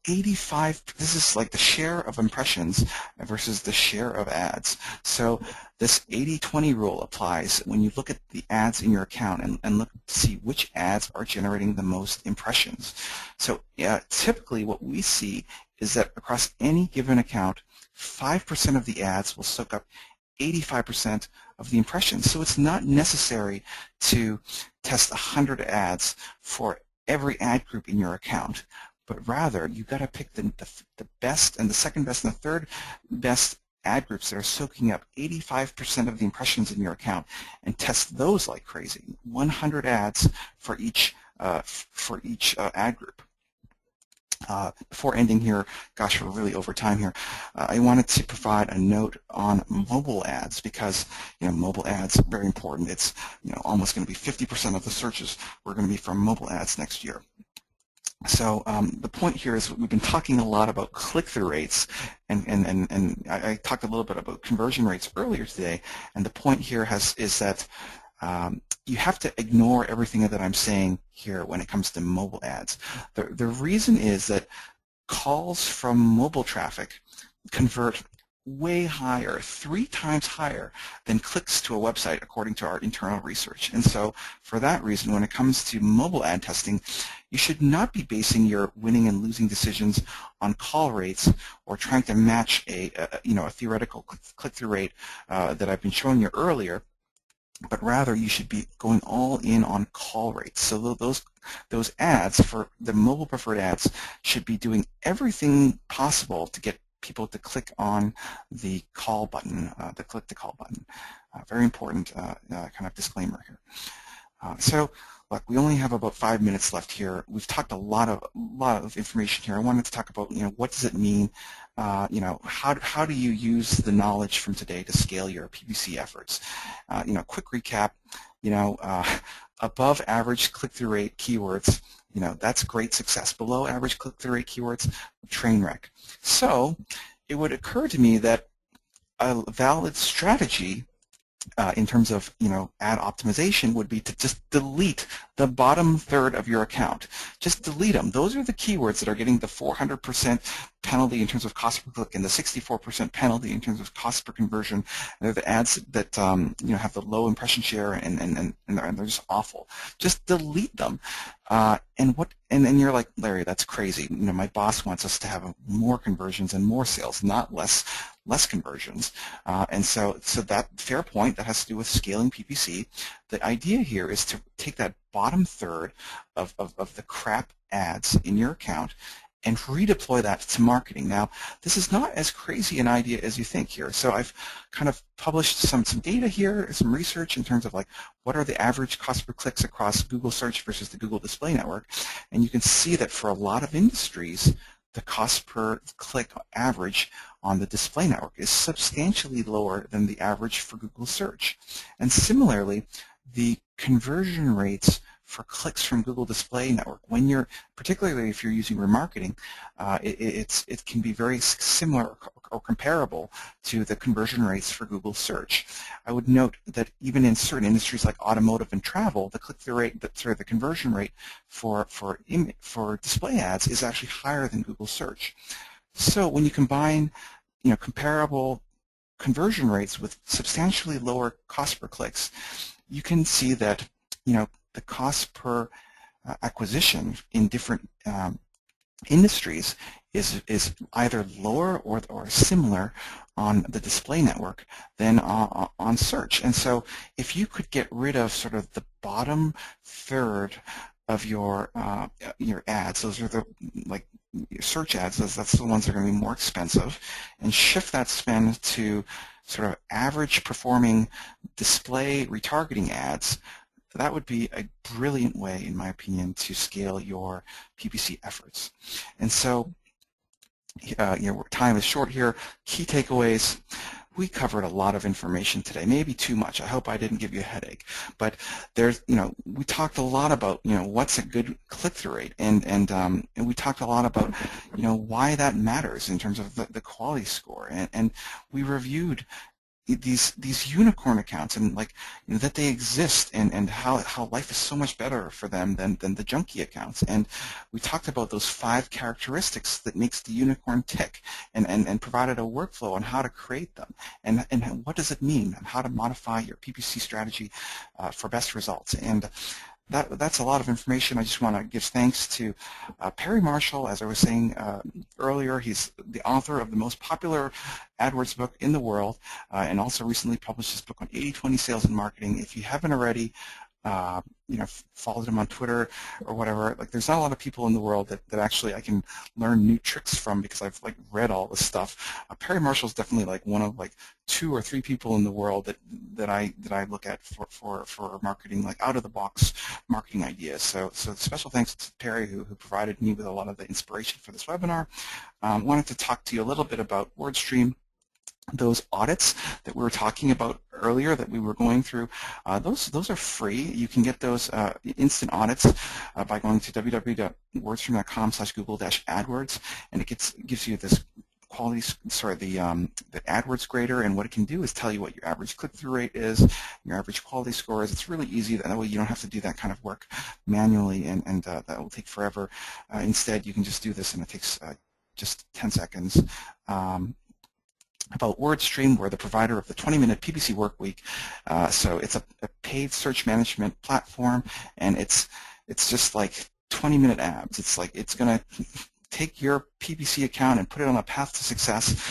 85, this is like the share of impressions versus the share of ads. So this 80-20 rule applies when you look at the ads in your account and look to see which ads are generating the most impressions. So typically what we see is that across any given account, 5% of the ads will soak up 85% of the impressions. So it's not necessary to test 100 ads for every ad group in your account, but rather you got to pick the best and the second best and the third best ad groups that are soaking up 85% of the impressions in your account and test those like crazy. 100 ads for each ad group. Before ending here, gosh, we're really over time here. I wanted to provide a note on mobile ads because mobile ads are very important. It's almost going to be 50% of the searches are going to be from mobile ads next year. So the point here is we've been talking a lot about click-through rates, and I talked a little bit about conversion rates earlier today. And the point here is that you have to ignore everything that I'm saying here when it comes to mobile ads. The reason is that calls from mobile traffic convert way higher, 3 times higher than clicks to a website according to our internal research. And so for that reason, when it comes to mobile ad testing, you should not be basing your winning and losing decisions on call rates or trying to match a theoretical click-through rate that I've been showing you earlier, but rather you should be going all in on call rates. So those ads, for the mobile preferred ads, should be doing everything possible to get people to click on the call button, the click to call button. Very important kind of disclaimer here. So look, we only have about 5 minutes left here. We've talked a lot of information here. I wanted to talk about what does it mean, how do you use the knowledge from today to scale your PPC efforts. Quick recap, above average click-through rate keywords, that's great success. Below average click-through rate keywords, train wreck. So it would occur to me that a valid strategy in terms of ad optimization would be to just delete the bottom third of your account. Just delete them. Those are the keywords that are getting the 400% penalty in terms of cost per click and the 64% penalty in terms of cost per conversion. They're the ads that have the low impression share and they're just awful. Just delete them. And you're like, Larry, that's crazy. My boss wants us to have more conversions and more sales, not less conversions. And so that fair point, that has to do with scaling PPC. The idea here is to take that bottom third of the crap ads in your account and redeploy that to marketing. Now, this is not as crazy an idea as you think here. So I've kind of published some data here, some research in terms of like what are the average cost per clicks across Google Search versus the Google Display Network. And you can see that for a lot of industries, the cost per click average on the display network is substantially lower than the average for Google Search. And similarly, the conversion rates for clicks from Google Display Network, particularly if you're using remarketing, it can be very similar or comparable to the conversion rates for Google Search. I would note that even in certain industries like automotive and travel, the click-through rate, the conversion rate for display ads is actually higher than Google Search. So when you combine, comparable conversion rates with substantially lower cost per clicks, you can see that, the cost per acquisition in different industries is either lower or similar on the display network than on search. And so if you could get rid of sort of the bottom third of your ads, those are the search ads, that's the ones that are going to be more expensive, and shift that spend to sort of average performing display retargeting ads, that would be a brilliant way, in my opinion, to scale your PPC efforts. And so, time is short here. Key takeaways. We covered a lot of information today, maybe too much. I hope I didn't give you a headache. But there's, we talked a lot about, what's a good click-through rate, and we talked a lot about, why that matters in terms of the quality score, and we reviewed these unicorn accounts and that they exist and how life is so much better for them than the junky accounts. And we talked about those 5 characteristics that makes the unicorn tick and provided a workflow on how to create them and what does it mean and how to modify your PPC strategy for best results. And that's a lot of information. I just want to give thanks to Perry Marshall. As I was saying earlier, he's the author of the most popular AdWords book in the world and also recently published his book on 80/20 sales and marketing. If you haven't already, followed him on Twitter or whatever. Like, there's not a lot of people in the world that actually I can learn new tricks from because I've like read all this stuff. Perry Marshall's definitely like one of like 2 or 3 people in the world that I look at for marketing, like out of the box marketing ideas. So special thanks to Perry who provided me with a lot of the inspiration for this webinar. Wanted to talk to you a little bit about WordStream. Those audits that we were talking about earlier that we were going through, those are free. You can get those instant audits by going to www.wordstream.com/google-adwords, and it gives you this quality, the AdWords grader, and what it can do is tell you what your average click-through rate is, your average quality score is. It's really easy. That way you don't have to do that kind of work manually, and that will take forever. Instead, you can just do this, and it takes just 10 seconds. About WordStream, we're the provider of the 20-minute PPC Workweek. So it's a paid search management platform, and it's just like 20-minute ads. It's going to take your PPC account and put it on a path to success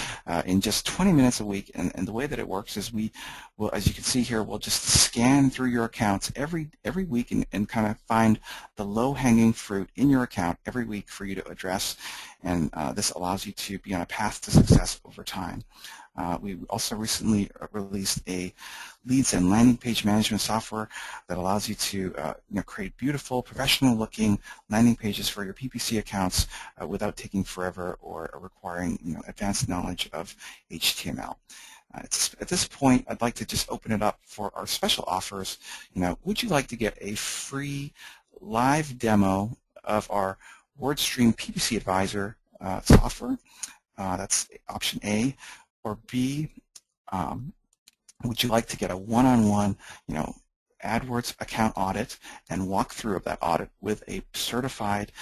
in just 20 minutes a week. And the way that it works is we will, as you can see here, we'll just scan through your accounts every week and kind of find the low-hanging fruit in your account every week for you to address. And this allows you to be on a path to success over time. We also recently released a leads and landing page management software that allows you to create beautiful, professional-looking landing pages for your PPC accounts without taking forever or requiring advanced knowledge of HTML. At this point, I'd like to just open it up for our special offers. Would you like to get a free live demo of our WordStream PPC Advisor software? That's option A. Or B, would you like to get a one-on-one, AdWords account audit and walk through of that audit with a certified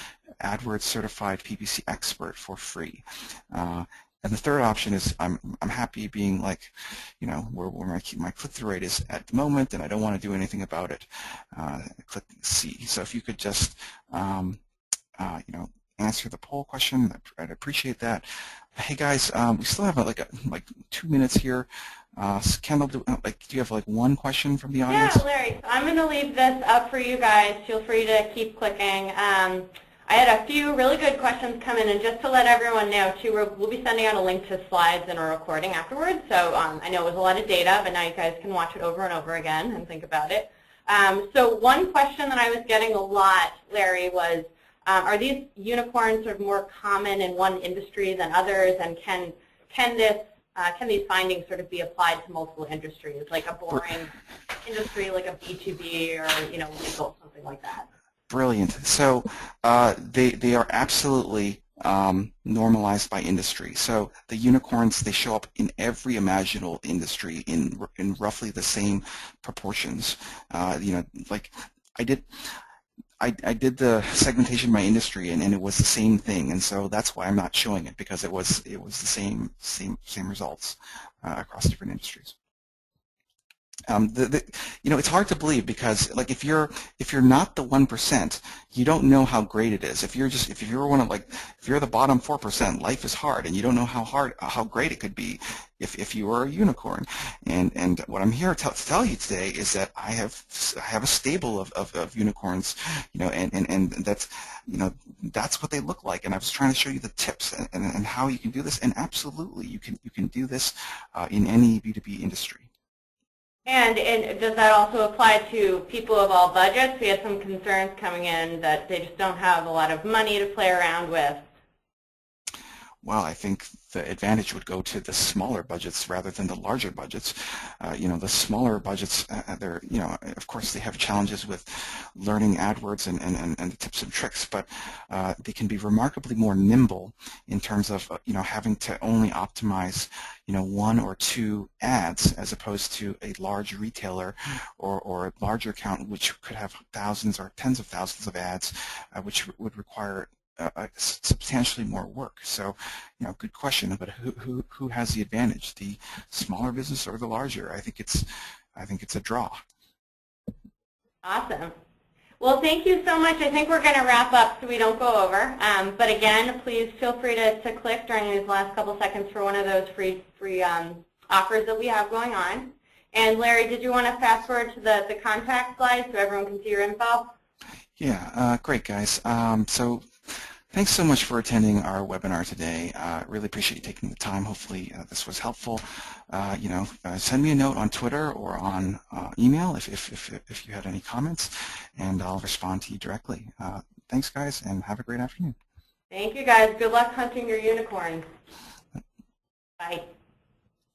AdWords certified PPC expert for free? And the third option is I'm happy being like, where my click-through rate is at the moment, and I don't want to do anything about it. Click C. So if you could just, answer the poll question, I'd appreciate that. Hey guys, we still have like 2 minutes here. Kendall, do you have like one question from the audience? Yeah, Larry. So I'm going to leave this up for you guys. Feel free to keep clicking. I had a few really good questions come in, and just to let everyone know, too, we'll be sending out a link to slides and a recording afterwards. So I know it was a lot of data, but now you guys can watch it over and over again and think about it. So one question that I was getting a lot, Larry, was, are these unicorns sort of more common in one industry than others, and can these findings sort of be applied to multiple industries, like a boring industry like a B2B or legal, something like that? Brilliant. So they are absolutely normalized by industry. So the unicorns, they show up in every imaginable industry in roughly the same proportions. Like I did the segmentation by industry, and it was the same thing, and so that's why I'm not showing it, because it was the same results across different industries. It's hard to believe, because like if you're not the 1%, you don't know how great it is. If you're the bottom 4%, life is hard, and you don't know how great it could be if you were a unicorn. And what I'm here to tell you today is that I have a stable of unicorns, and that's what they look like. And I was trying to show you the tips and how you can do this. And absolutely, you can do this in any B2B industry. And does that also apply to people of all budgets? We had some concerns coming in that they just don't have a lot of money to play around with. Well, I think the advantage would go to the smaller budgets rather than the larger budgets. The smaller budgets, of course, they have challenges with learning AdWords and the tips and tricks, but they can be remarkably more nimble in terms of, having to only optimize, 1 or 2 ads, as opposed to a large retailer or a larger account, which could have thousands or tens of thousands of ads, which would require substantially more work. So, good question. But who has the advantage, the smaller business or the larger? I think it's a draw. Awesome. Well, thank you so much. I think we're going to wrap up so we don't go over. But again, please feel free to click during these last couple seconds for one of those free offers that we have going on. And Larry, did you want to fast forward to the contact slide so everyone can see your info? Yeah, great guys. So thanks so much for attending our webinar today. Really appreciate you taking the time. Hopefully this was helpful. Send me a note on Twitter or on email if you had any comments, and I'll respond to you directly. Thanks guys, and have a great afternoon. Thank you guys. Good luck hunting your unicorns. Bye.